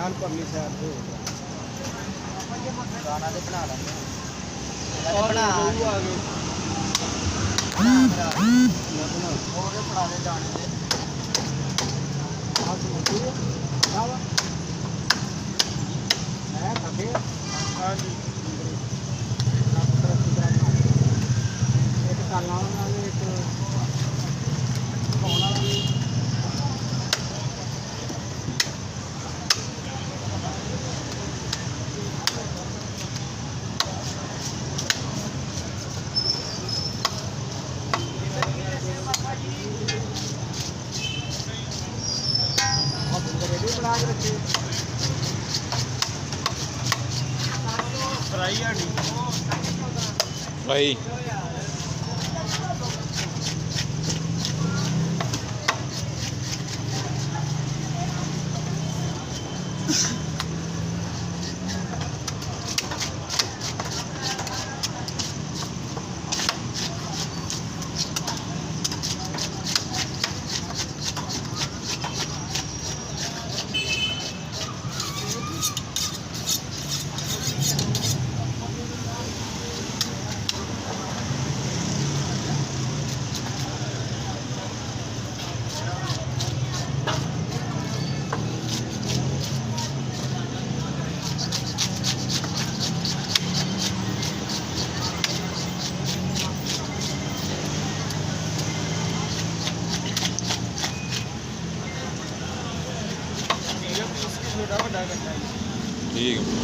ਨਾਲ ਪਰਲੀ ਸਾਈਡ ਤੇ ਗਾਣਾ ਤੇ ਬਣਾ ਲਾਂਗੇ ਬਣਾ ਆ ਗਏ ਹੋਰ ਬਣਾ ਦੇ ਜਾਣੇ ਦੇ ਆਹ ਸਮਝੀ ਨਾ ਵਾ ਮੈਂ ਥੱਕੇ ਹਾਂਜੀ ਇੱਕ ਕਾਲਾ ਨਾਲ ਇੱਕ ਕੋਣਾ बना के रखिए फ्राई आड़ी भाई छोटा बड़ा करना है ठीक है।